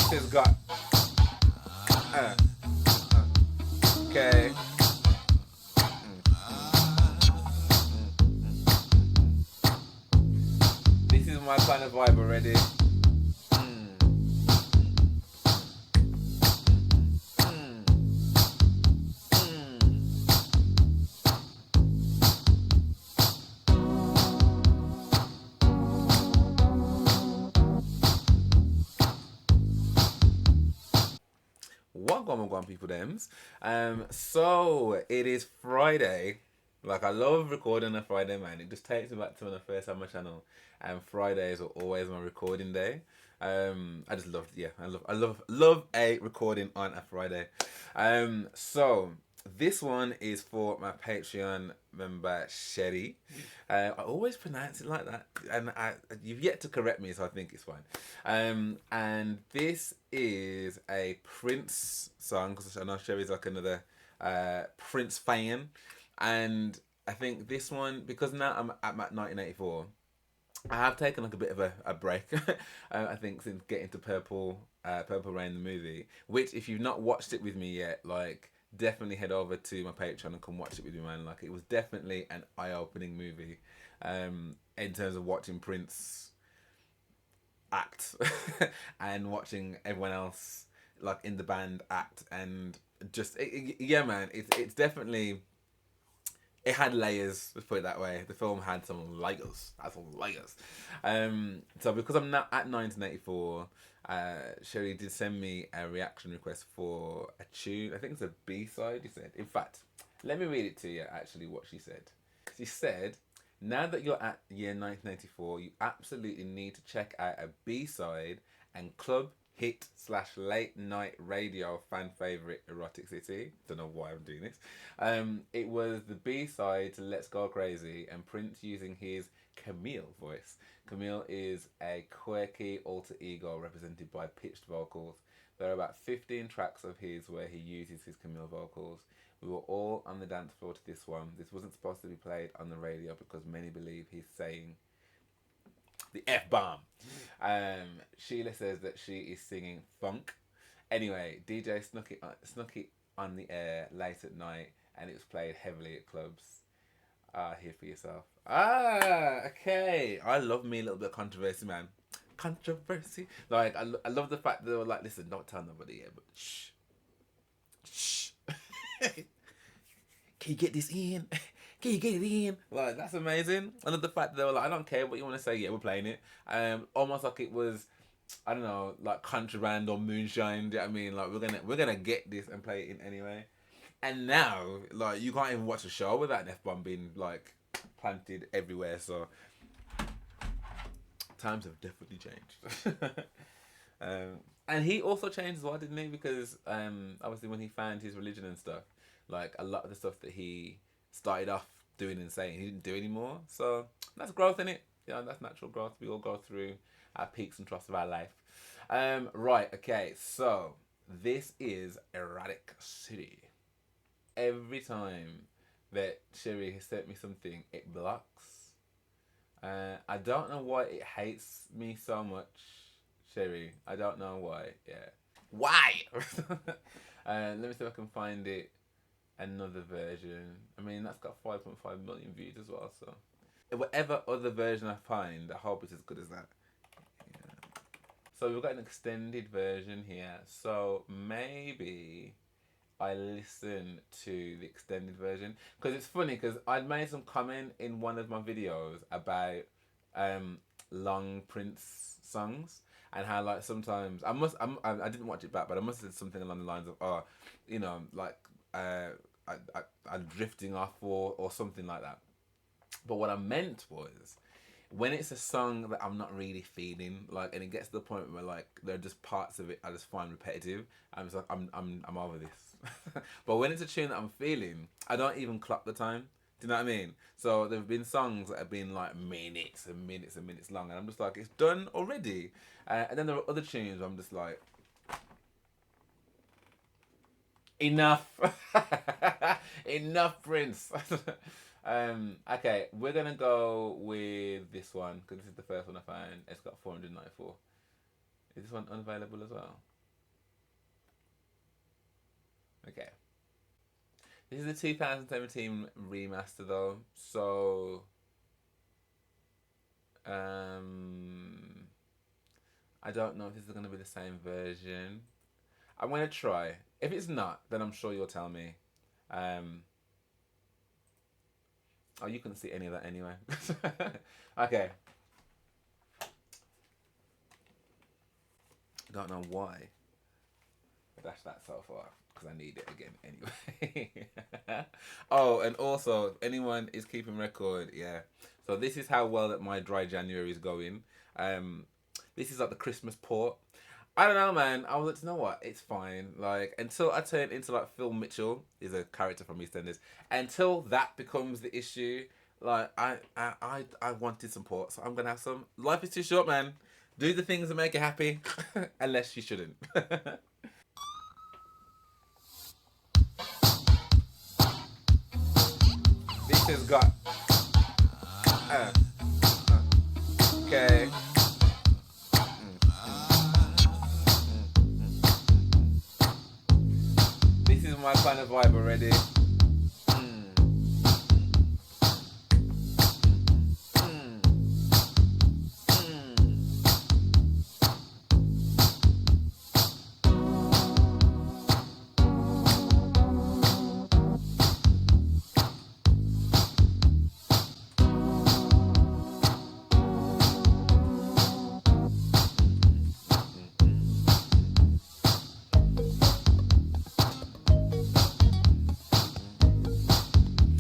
This has got uh, okay. This is my kind of vibe already. Welcome, people, thems. So it is Friday. Like I love recording on a Friday, man. It just takes me back to when I first had my channel, and Fridays are always my recording day. I just love, yeah, I love a recording on a Friday. So this one is for my Patreon member Sherry. I always pronounce it like that, and you've yet to correct me, so I think it's fine. And this is a Prince song because I know Sherry's like another Prince fan, and I think this one, because now I'm at 1984. I have taken like a bit of a break. I think since getting to Purple Rain the movie, which if you've not watched it with me yet, like definitely head over to my Patreon and come watch it with me, man. Like it was definitely an eye-opening movie, in terms of watching Prince act and watching everyone else like in the band act, and just yeah, man. It's definitely, it had layers. Let's put it that way. The film had some layers. Had some layers. So because I'm not at 1984, Sherry did send me a reaction request for a tune. I think it's a B side. She said. In fact, let me read it to you. Actually, what she said. She said, "Now that you're at year 1984, you absolutely need to check out a B side and club hit slash late night radio fan favorite Erotic City." Don't know why I'm doing this. It was the B side to Let's Go Crazy, and Prince using his Camille voice. Camille is a quirky alter ego represented by pitched vocals. There are about 15 tracks of his where he uses his Camille vocals. We were all on the dance floor to this one. This wasn't supposed to be played on the radio because many believe he's saying the F bomb. Sheila says that she is singing funk. Anyway, DJ snuck it on the air late at night, and it was played heavily at clubs. Hear for yourself. Okay. I love me a little bit of controversy, man. Controversy. Like, I love the fact that they were like, listen, don't tell nobody yet, but shh. Shh. Can you get this in? Can you get it in? Like, that's amazing. I love the fact that they were like, I don't care what you want to say, yeah, we're playing it. Almost like it was, I don't know, like contraband or moonshine. Do you know what I mean? Like we're gonna get this and play it in anyway. And now, like, you can't even watch a show without an F bomb being like planted everywhere. So times have definitely changed. And he also changed as well, didn't he? Because obviously when he found his religion and stuff, like a lot of the stuff that he started off doing and saying, he didn't do anymore. So that's growth in it. Yeah, that's natural growth. We all go through our peaks and troughs of our life. Right. Okay. So this is Erotic City. Every time that Sherry has sent me something, it blocks. I don't know why it hates me so much, Sherry. I don't know why. Yeah. Why? Let me see if I can find it. Another version. I mean, that's got 5.5 million views as well. So, whatever other version I find, I hope it's as good as that. Yeah. So we've got an extended version here. So maybe I listen to the extended version, because it's funny because I'd made some comment in one of my videos about long Prince songs, and how like sometimes I didn't watch it back, but I must have said something along the lines of, oh, you know, like I'm drifting off, or something like that. But what I meant was, when it's a song that I'm not really feeling, like, and it gets to the point where like there are just parts of it I just find repetitive, I'm just like, I'm over this. But when it's a tune that I'm feeling, I don't even clock the time. Do you know what I mean? So there have been songs that have been like minutes and minutes and minutes long, and I'm just like, it's done already. And then there are other tunes where I'm just like, enough. Enough, Prince. Okay, we're gonna go with this one because this is the first one I found. It's got 494. Is this one unavailable as well? Okay. This is a 2017 remaster though, so um, I don't know if this is gonna be the same version. I'm gonna try. If it's not, then I'm sure you'll tell me. Um, oh, you couldn't see any of that anyway. Okay. Don't know why I dashed that so far because I need it again anyway. Oh, and also, if anyone is keeping record, yeah. So this is how well that my dry January is going. Um, this is like the Christmas port. I don't know, man. I was like, you know what? It's fine. Like until I turn into like Phil Mitchell is a character from EastEnders. Until that becomes the issue, like I wanted some port, so I'm gonna have some. Life is too short, man. Do the things that make you happy, unless you shouldn't. This has got. Uh, okay. This is my kind of vibe already. Mm, mm, mm.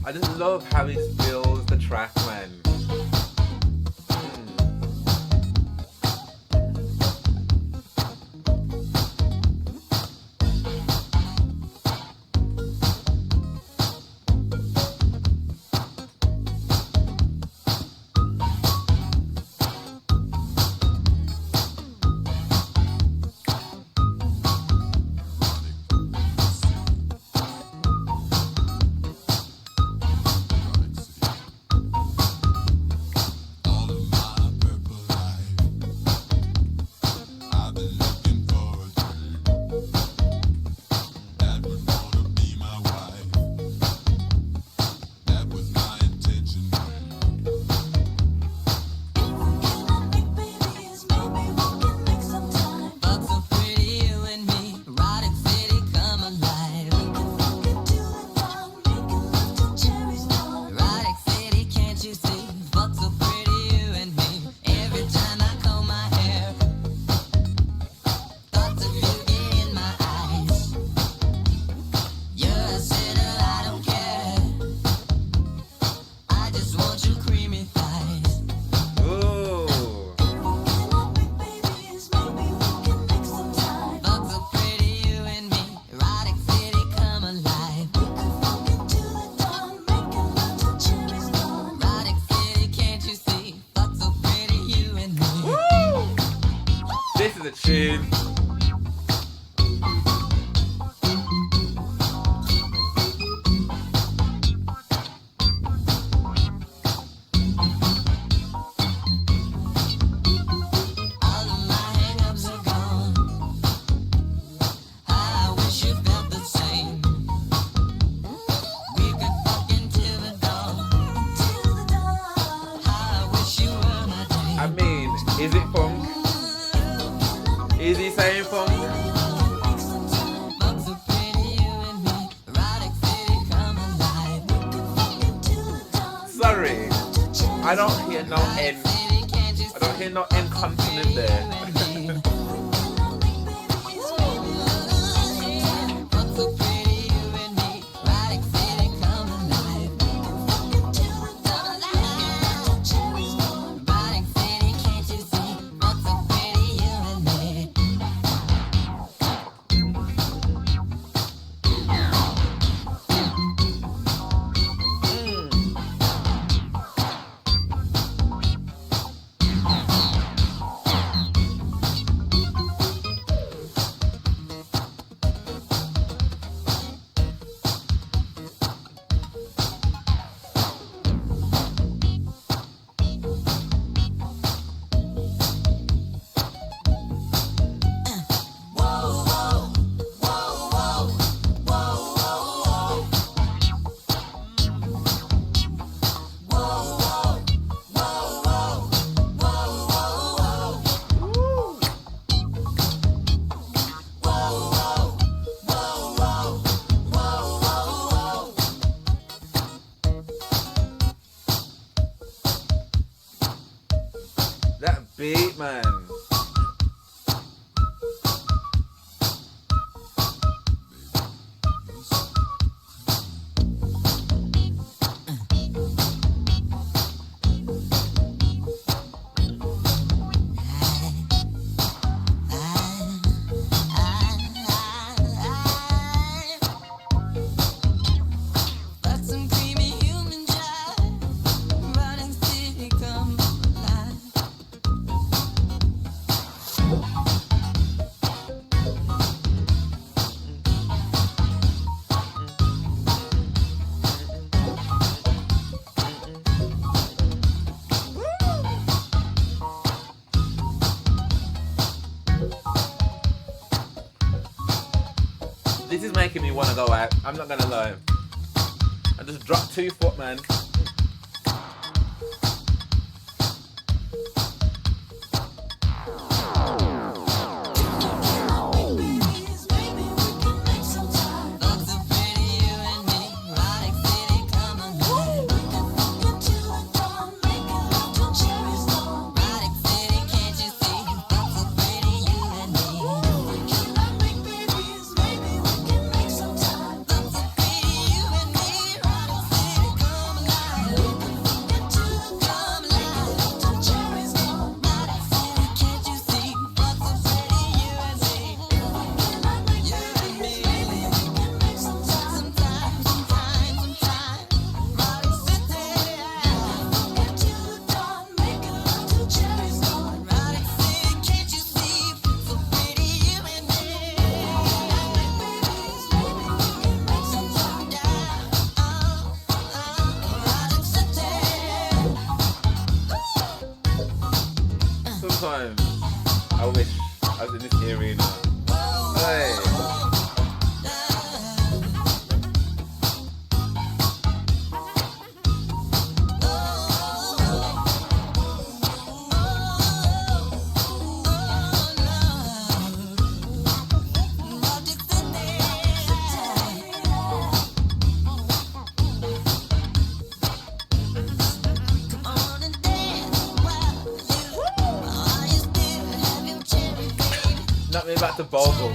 I just love how he builds the track, man. Mm. Ooh. Woo! This is a tune. I mean, is it funk? Is he saying funk? Sorry, I don't hear no N. I don't hear no N consonant there. That beat, man. This is making me want to go out. I'm not gonna lie. I just dropped 2 foot, man. Sometimes I wish I was in this area now. Hey. Not me back to Bogle.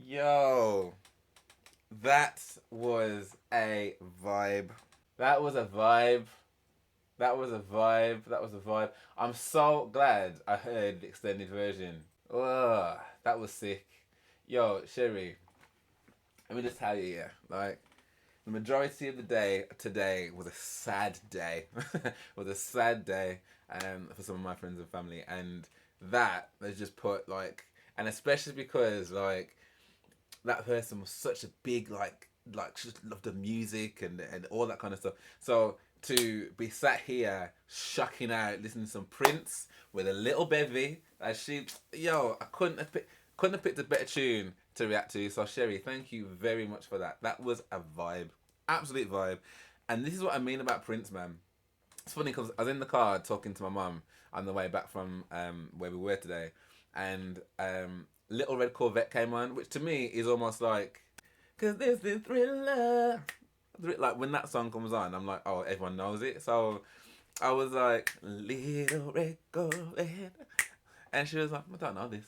Yo, that was a vibe. That was a vibe. That was a vibe. That was a vibe. I'm so glad I heard the extended version. Ugh, that was sick. Yo, Sherry, let me just tell you, yeah, like, the majority of the day today was a sad day. Was a sad day for some of my friends and family. And that has just put, like, and especially because, like, that person was such a big, like she just loved the music and all that kind of stuff. So to be sat here shucking out listening to some Prince with a little bevy, as she, yo, I couldn't have picked a better tune to react to. So Sherry, thank you very much for that. That was a vibe, absolute vibe. And this is what I mean about Prince, man. It's funny because I was in the car talking to my mum on the way back from where we were today, and Little Red Corvette came on, which to me is almost like, cause there's the thriller. Like when that song comes on, I'm like, oh, everyone knows it. So I was like, Little Red Corvette, and she was like, I don't know this.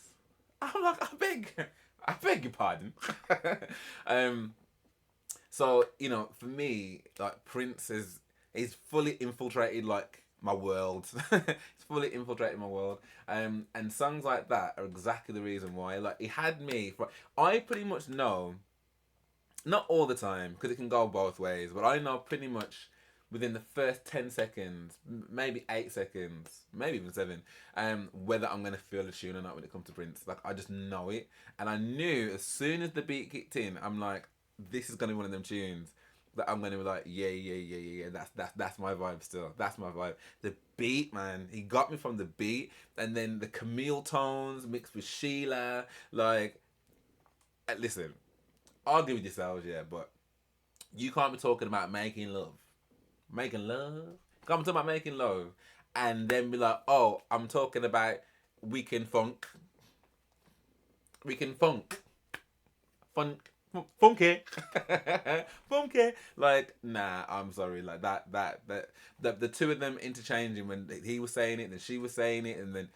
I'm like, I beg your pardon. So you know, for me, like Prince is fully infiltrated like my world. It's fully infiltrated my world. And songs like that are exactly the reason why. Like he had me. I pretty much know, not all the time because it can go both ways, but I know pretty much within the first 10 seconds, maybe 8 seconds, maybe even 7, whether I'm gonna feel the tune or not when it comes to Prince. Like I just know it, and I knew as soon as the beat kicked in, I'm like, this is gonna be one of them tunes that I'm gonna be like, yeah. That's my vibe still. That's my vibe. The beat, man, he got me from the beat, and then the Camille tones mixed with Sheila. Like, listen, argue with yourselves, yeah, but You can't be talking about making love. Making love? Can't be talking about making love. And then be like, oh, I'm talking about weekend funk. Weekend funk. Funk. Funky. Funky. Like, nah, I'm sorry. Like the two of them interchanging when he was saying it and she was saying it, and then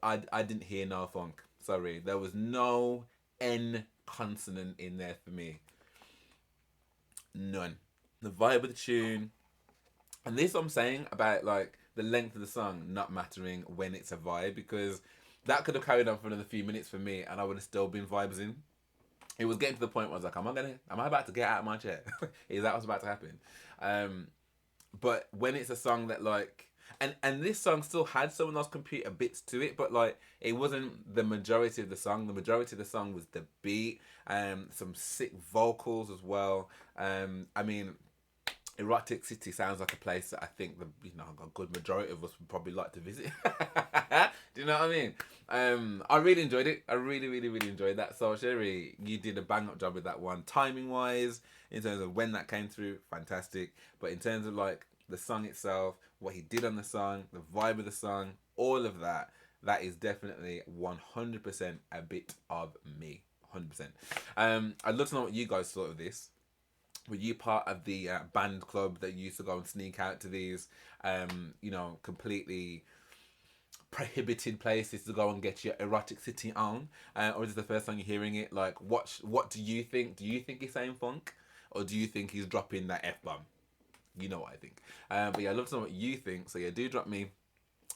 I didn't hear no funk. Sorry. There was no N consonant in there for me. None. The vibe of the tune, and this I'm saying about like the length of the song not mattering when it's a vibe, because that could have carried on for another few minutes for me and I would have still been vibes in. It was getting to the point where I was like, am I about to get out of my chair? Is that what's about to happen? Um, but when it's a song that like, and this song still had some of those computer bits to it, but like it wasn't the majority of the song. The majority of the song was the beat, some sick vocals as well. I mean, Erotic City sounds like a place that I think a good majority of us would probably like to visit. Do you know what I mean? I really enjoyed it. I really, really, really enjoyed that. So Sherry, you did a bang up job with that one. Timing wise, in terms of when that came through, fantastic. But in terms of like the song itself, what he did on the song, the vibe of the song, all of that, that is definitely 100% a bit of me. 100%. I'd love to know what you guys thought of this. Were you part of the band club that used to go and sneak out to these, completely prohibited places to go and get your Erotic City on? Or is this the first time you're hearing it? Like, what do you think? Do you think he's saying funk? Or do you think he's dropping that F-bomb? You know what I think. But yeah, I'd love to know what you think. So yeah, do drop me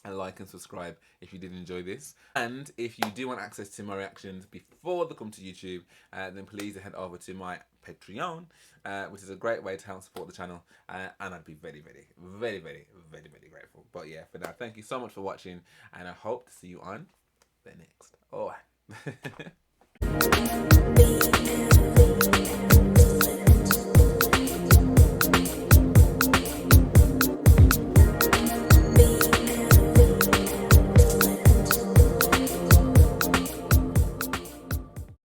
and like and subscribe if you did enjoy this. And if you do want access to my reactions before they come to YouTube, then please head over to my Patreon, which is a great way to help support the channel. And I'd be very, very, very, very, very, very grateful. But yeah, for now, thank you so much for watching, and I hope to see you on the next. Oh.